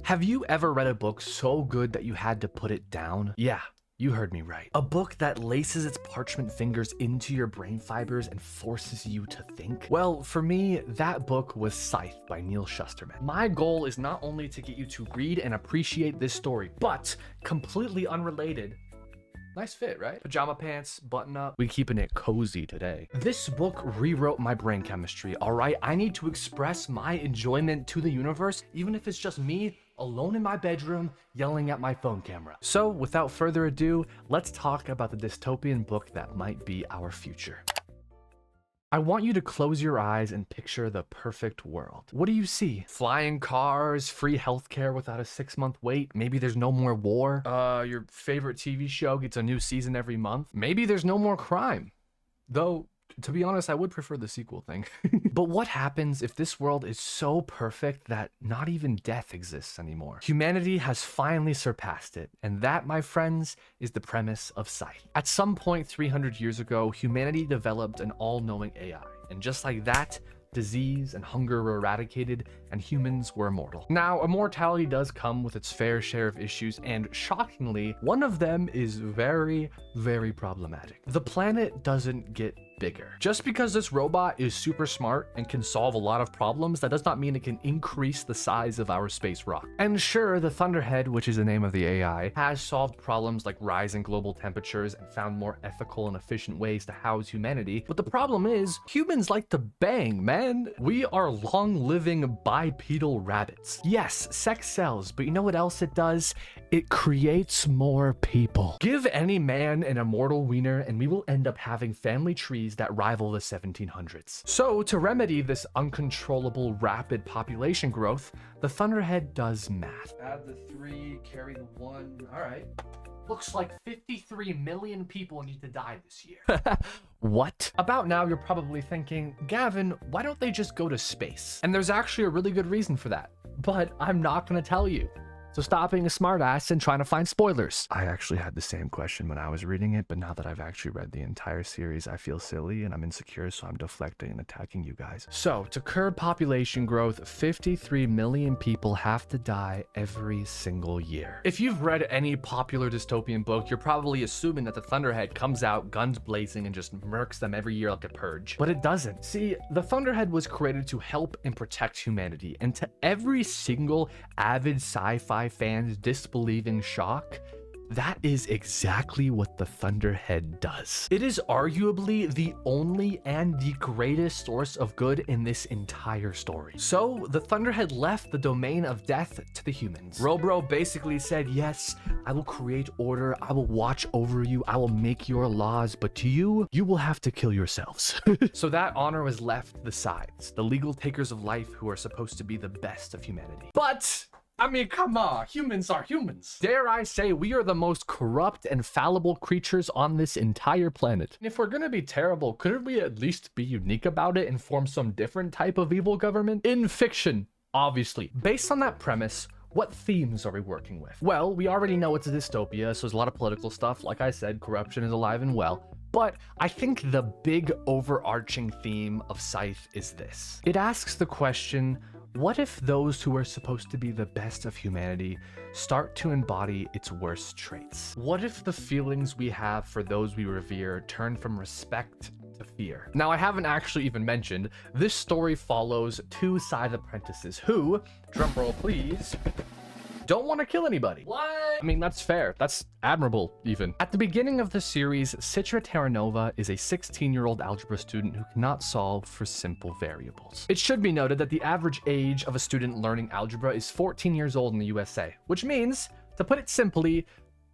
Have you ever read a book so good that you had to put it down? Yeah, you heard me right. A book that laces its parchment fingers into your brain fibers and forces you to think? Well, for me, that book was Scythe by Neil Shusterman. My goal is not only to get you to read and appreciate this story, but completely unrelated. Nice fit, right? Pajama pants, button up. We keeping it cozy today. This book rewrote my brain chemistry, all right? I need to express my enjoyment to the universe, even if it's just me alone in my bedroom yelling at my phone camera. So without further ado, let's talk about the dystopian book that might be our future. I want you to close your eyes and picture the perfect world. What do you see? Flying cars, free healthcare without a 6-month wait. Maybe there's no more war. Your favorite TV show gets a new season every month. Maybe there's no more crime. Though, to be honest, I would prefer the sequel thing. But what happens if this world is so perfect that not even death exists anymore? Humanity has finally surpassed it, and that, my friends, is the premise of Scythe. At some point 300 years ago, humanity developed an all-knowing AI, and just like that, disease and hunger were eradicated, and humans were immortal. Now, immortality does come with its fair share of issues, and shockingly, one of them is very, very problematic. The planet doesn't get bigger. Just because this robot is super smart and can solve a lot of problems, that does not mean it can increase the size of our space rock. And sure, the Thunderhead, which is the name of the AI, has solved problems like rising global temperatures and found more ethical and efficient ways to house humanity. But the problem is, humans like to bang, man. We are long-living bipedal rabbits. Yes, sex sells, but you know what else it does? It creates more people. Give any man an immortal wiener and we will end up having family trees that rival the 1700s. So to remedy this uncontrollable rapid population growth, the Thunderhead does math. Add the 3, carry the 1, all right. Looks like 53 million people need to die this year. What? About now, you're probably thinking, Gavin, why don't they just go to space? And there's actually a really good reason for that, but I'm not gonna tell you. So stop being a smartass and trying to find spoilers. I actually had the same question when I was reading it, but now that I've actually read the entire series, I feel silly and I'm insecure, so I'm deflecting and attacking you guys. So, to curb population growth, 53 million people have to die every single year. If you've read any popular dystopian book, you're probably assuming that the Thunderhead comes out guns blazing and just murks them every year like a purge. But it doesn't. See, the Thunderhead was created to help and protect humanity, and to every single avid sci-fi fan's disbelieving shock, that is exactly what the Thunderhead does. It is arguably the only and the greatest source of good in this entire story. So the Thunderhead left the domain of death to the humans. Robro basically said, yes, I will create order, I will watch over you, I will make your laws, but to you, you will have to kill yourselves. So that honor was left to the Scythes, the legal takers of life who are supposed to be the best of humanity. But I mean, come on, humans are humans. Dare I say, we are the most corrupt and fallible creatures on this entire planet. And if we're gonna be terrible, couldn't we at least be unique about it and form some different type of evil government? In fiction, obviously. Based on that premise, what themes are we working with? Well, we already know it's a dystopia, so there's a lot of political stuff. Like I said, corruption is alive and well. But I think the big overarching theme of Scythe is this. It asks the question, what if those who are supposed to be the best of humanity start to embody its worst traits? What if the feelings we have for those we revere turn from respect to fear? Now, I haven't actually even mentioned, this story follows 2 scythe apprentices who, drumroll please, don't want to kill anybody. What? I mean, that's fair. That's admirable, even. At the beginning of the series, Citra Terranova is a 16-year-old algebra student who cannot solve for simple variables. It should be noted that the average age of a student learning algebra is 14 years old in the USA, which means, to put it simply,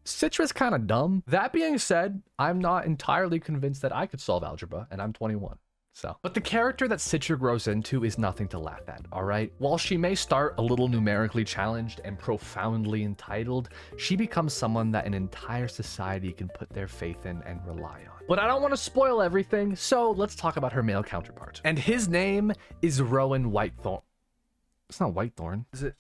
Citra's kind of dumb. That being said, I'm not entirely convinced that I could solve algebra, and I'm 21. So, but the character that Citra grows into is nothing to laugh at, all right? While she may start a little numerically challenged and profoundly entitled, she becomes someone that an entire society can put their faith in and rely on. But I don't want to spoil everything, so let's talk about her male counterpart. And his name is Rowan Whitethorn. It's not Whitethorn. Is it?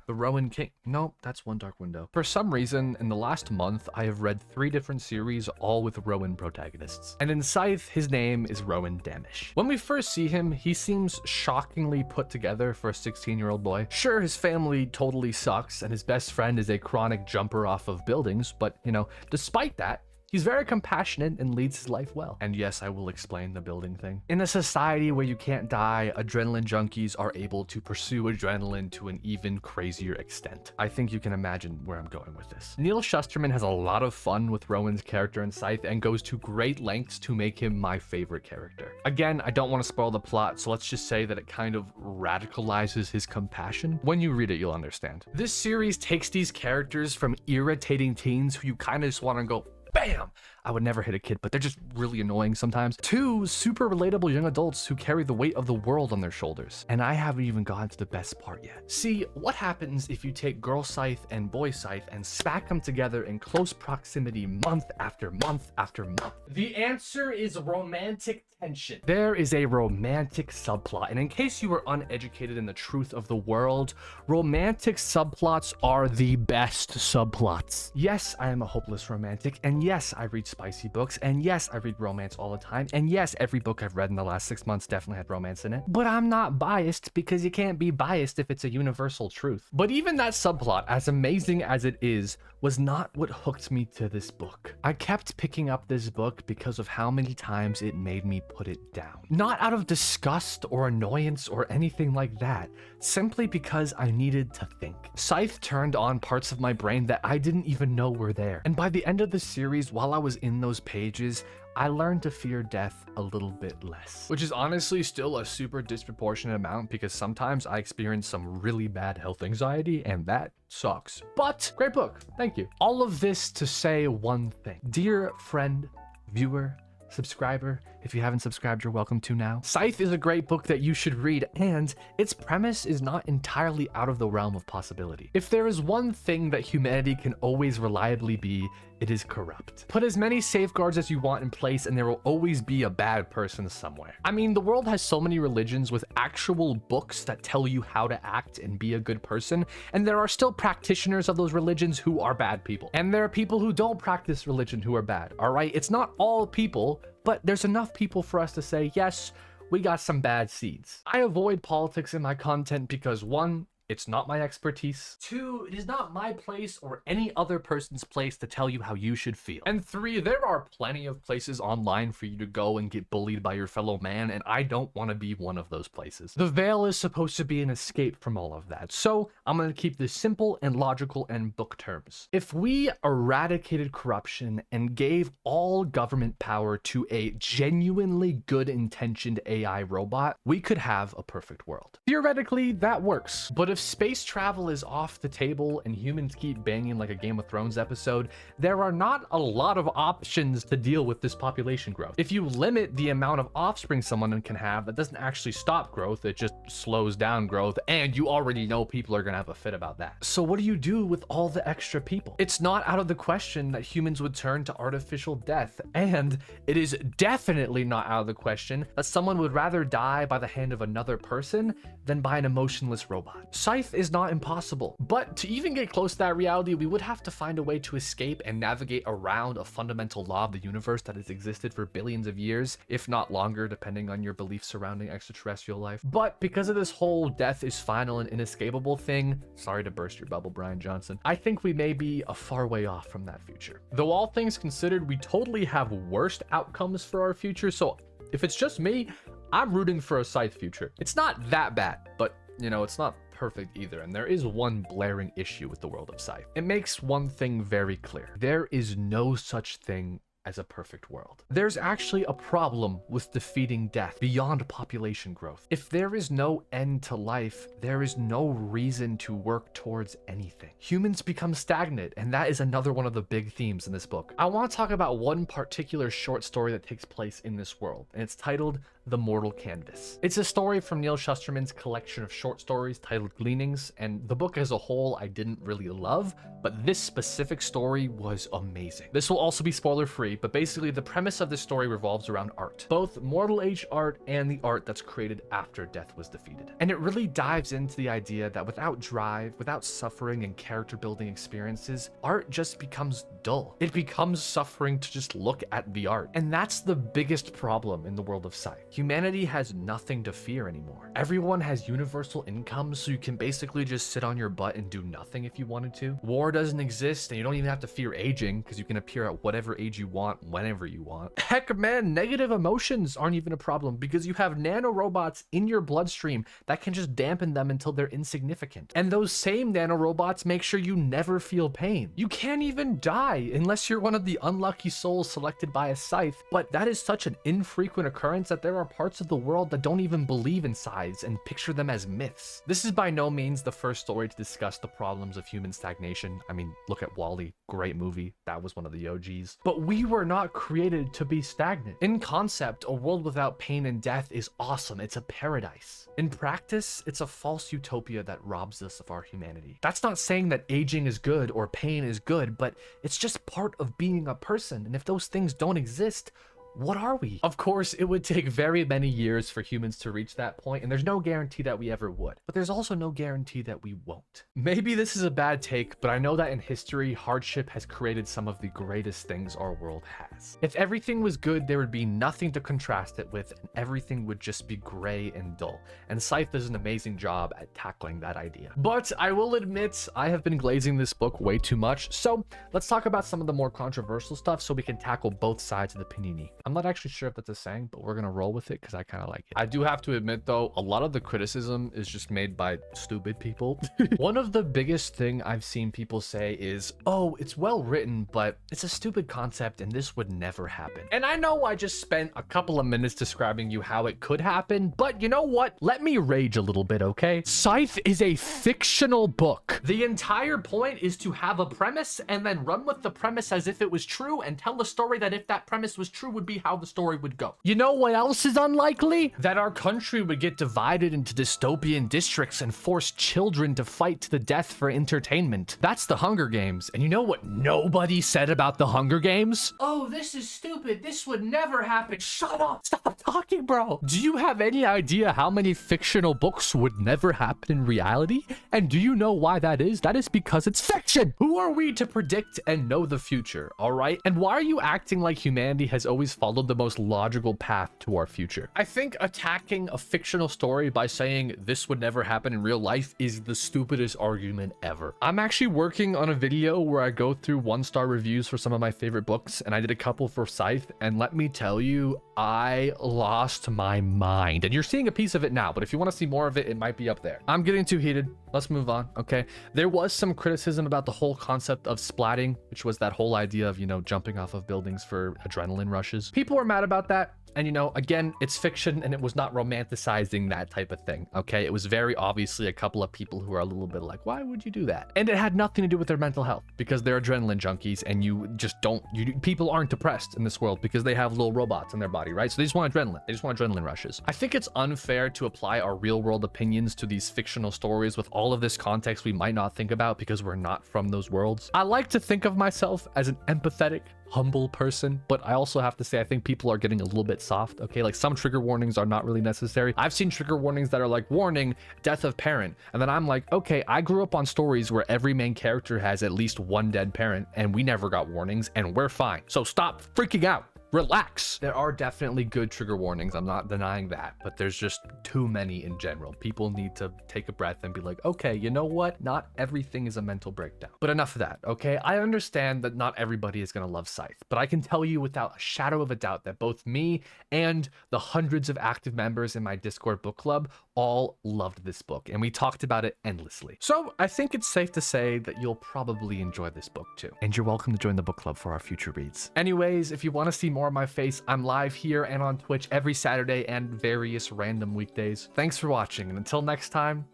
The Rowan King? Nope, that's One Dark Window. For some reason, in the last month, I have read 3 different series, all with Rowan protagonists. And in Scythe, his name is Rowan Damish. When we first see him, he seems shockingly put together for a 16-year-old boy. Sure, his family totally sucks, and his best friend is a chronic jumper off of buildings, but, you know, despite that, he's very compassionate and leads his life well. And yes, I will explain the building thing. In a society where you can't die, adrenaline junkies are able to pursue adrenaline to an even crazier extent. I think you can imagine where I'm going with this. Neil Shusterman has a lot of fun with Rowan's character in Scythe and goes to great lengths to make him my favorite character. Again, I don't want to spoil the plot, so let's just say that it kind of radicalizes his compassion. When you read it, you'll understand. This series takes these characters from irritating teens who you kind of just want to go, bam! I would never hit a kid, but they're just really annoying sometimes. 2 super relatable young adults who carry the weight of the world on their shoulders. And I haven't even gotten to the best part yet. See, what happens if you take Girl Scythe and Boy Scythe and stack them together in close proximity month after month after month? The answer is romantic tension. There is a romantic subplot, and in case you were uneducated in the truth of the world, romantic subplots are the best subplots. Yes, I am a hopeless romantic, and yes, I read spicy books, and yes, I read romance all the time, and yes, every book I've read in the last 6 months definitely had romance in it. But I'm not biased, because you can't be biased if it's a universal truth. But even that subplot, as amazing as it is, was not what hooked me to this book. I kept picking up this book because of how many times it made me put it down. Not out of disgust or annoyance or anything like that, simply because I needed to think. Scythe turned on parts of my brain that I didn't even know were there. And by the end of the series, while I was in those pages, I learned to fear death a little bit less. Which is honestly still a super disproportionate amount, because sometimes I experience some really bad health anxiety, and that sucks. But great book, thank you. All of this to say one thing. Dear friend, viewer, subscriber, if you haven't subscribed, you're welcome to now. Scythe is a great book that you should read, and its premise is not entirely out of the realm of possibility. If there is one thing that humanity can always reliably be, it is corrupt. Put as many safeguards as you want in place, and there will always be a bad person somewhere. I mean, the world has so many religions with actual books that tell you how to act and be a good person, and there are still practitioners of those religions who are bad people. And there are people who don't practice religion who are bad, all right? It's not all people, but there's enough people for us to say, yes, we got some bad seeds. I avoid politics in my content because 1, it's not my expertise. 2, it is not my place or any other person's place to tell you how you should feel. And 3, there are plenty of places online for you to go and get bullied by your fellow man, and I don't want to be one of those places. The Veil is supposed to be an escape from all of that, so I'm going to keep this simple and logical and book terms. If we eradicated corruption and gave all government power to a genuinely good-intentioned AI robot, we could have a perfect world. Theoretically, that works, but if space travel is off the table and humans keep banging like a Game of Thrones episode, there are not a lot of options to deal with this population growth. If you limit the amount of offspring someone can have, that doesn't actually stop growth, it just slows down growth, and you already know people are gonna have a fit about that. So what do you do with all the extra people? It's not out of the question that humans would turn to artificial death, and it is definitely not out of the question that someone would rather die by the hand of another person than by an emotionless robot. Scythe is not impossible, but to even get close to that reality, we would have to find a way to escape and navigate around a fundamental law of the universe that has existed for billions of years, if not longer, depending on your beliefs surrounding extraterrestrial life. But because of this whole death is final and inescapable thing, sorry to burst your bubble, Brian Johnson, I think we may be a far way off from that future. Though all things considered, we totally have worst outcomes for our future, so if it's just me, I'm rooting for a Scythe future. It's not that bad, but you know, it's not perfect either, and there is one blaring issue with the world of Scythe. It makes one thing very clear. There is no such thing as a perfect world. There's actually a problem with defeating death beyond population growth. If there is no end to life, there is no reason to work towards anything. Humans become stagnant, and that is another one of the big themes in this book. I want to talk about one particular short story that takes place in this world, and it's titled The Mortal Canvas. It's a story from Neil Shusterman's collection of short stories titled Gleanings, and the book as a whole I didn't really love, but this specific story was amazing. This will also be spoiler free, but basically the premise of this story revolves around art, both mortal age art and the art that's created after death was defeated. And it really dives into the idea that without drive, without suffering and character building experiences, art just becomes dull. It becomes suffering to just look at the art. And that's the biggest problem in the world of sci. Humanity has nothing to fear anymore. Everyone has universal income, so you can basically just sit on your butt and do nothing if you wanted to. War doesn't exist, and you don't even have to fear aging because you can appear at whatever age you want, whenever you want. Heck, man, negative emotions aren't even a problem because you have nanorobots in your bloodstream that can just dampen them until they're insignificant. And those same nanorobots make sure you never feel pain. You can't even die unless you're one of the unlucky souls selected by a scythe, but that is such an infrequent occurrence that there are parts of the world that don't even believe in scythes and picture them as myths. This is by no means the first story to discuss the problems of human stagnation. I mean, look at WALL-E, great movie. That was one of the OGs. But we were not created to be stagnant. In concept, a world without pain and death is awesome. It's a paradise. In practice, it's a false utopia that robs us of our humanity. That's not saying that aging is good or pain is good, but it's just part of being a person. And if those things don't exist, what are we? Of course, it would take very many years for humans to reach that point, and there's no guarantee that we ever would. But there's also no guarantee that we won't. Maybe this is a bad take, but I know that in history, hardship has created some of the greatest things our world has. If everything was good, there would be nothing to contrast it with, and everything would just be gray and dull. And Scythe does an amazing job at tackling that idea. But I will admit, I have been glazing this book way too much, so let's talk about some of the more controversial stuff so we can tackle both sides of the panini. I'm not actually sure if that's a saying, but we're gonna roll with it because I kind of like it. I do have to admit though, a lot of the criticism is just made by stupid people. One of the biggest thing I've seen people say is, oh, it's well written, but it's a stupid concept and this would never happen. And I know I just spent a couple of minutes describing you how it could happen, but you know what? Let me rage a little bit, okay? Scythe is a fictional book. The entire point is to have a premise and then run with the premise as if it was true and tell a story that if that premise was true would be how the story would go. You know what else is unlikely? That our country would get divided into dystopian districts and force children to fight to the death for entertainment. That's the Hunger Games. And you know what nobody said about the Hunger Games? Oh, this is stupid. This would never happen. Shut up. Stop talking, bro. Do you have any idea how many fictional books would never happen in reality? And do you know why that is? That is because it's fiction. Who are we to predict and know the future, all right? And why are you acting like humanity has always followed the most logical path to our future? I think attacking a fictional story by saying this would never happen in real life is the stupidest argument ever. I'm actually working on a video where I go through 1-star reviews for some of my favorite books, and I did a couple for Scythe, and let me tell you, I lost my mind. And you're seeing a piece of it now, but if you want to see more of it, it might be up there. I'm getting too heated. Let's move on, okay? There was some criticism about the whole concept of splatting, which was that whole idea of, you know, jumping off of buildings for adrenaline rushes. People were mad about that. And, you know, again, it's fiction and it was not romanticizing that type of thing, okay? It was very obviously a couple of people who are a little bit like, why would you do that? And it had nothing to do with their mental health because they're adrenaline junkies and you just don't, people aren't depressed in this world because they have little robots in their body, right? So they just want adrenaline. They just want adrenaline rushes. I think it's unfair to apply our real world opinions to these fictional stories with all of this context we might not think about because we're not from those worlds. I like to think of myself as an empathetic, humble person, but I also have to say I think people are getting a little bit soft, okay? Like some trigger warnings are not really necessary. I've seen trigger warnings that are like, warning, death of parent. And then I'm like, okay, I grew up on stories where every main character has at least one dead parent and we never got warnings and we're fine. So stop freaking out. Relax. There are definitely good trigger warnings. I'm not denying that, but there's just too many in general. People need to take a breath and be like, okay, you know what? Not everything is a mental breakdown. But enough of that, okay? I understand that not everybody is going to love Scythe, but I can tell you without a shadow of a doubt that both me and the hundreds of active members in my Discord book club all loved this book, and we talked about it endlessly. So I think it's safe to say that you'll probably enjoy this book too. And you're welcome to join the book club for our future reads. Anyways, if you want to see more of my face, I'm live here and on Twitch every Saturday and various random weekdays. Thanks for watching, and until next time,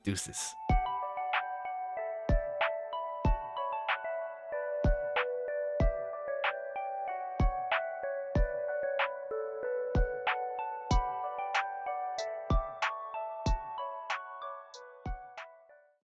deuces.